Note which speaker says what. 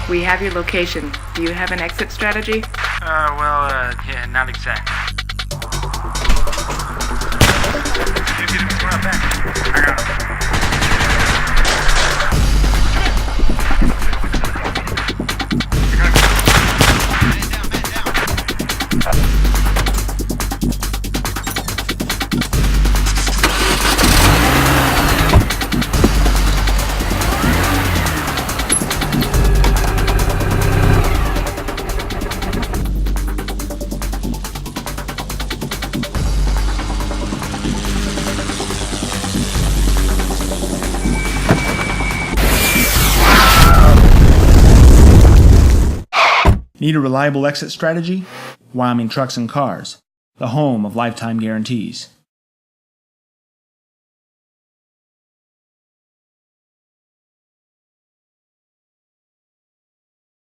Speaker 1: We have your location. Do you have an exit strategy?
Speaker 2: Yeah, not exactly. We're up back. I got him.
Speaker 3: Need a reliable exit strategy? Wyoming Trucks and Cars, the home of lifetime guarantees.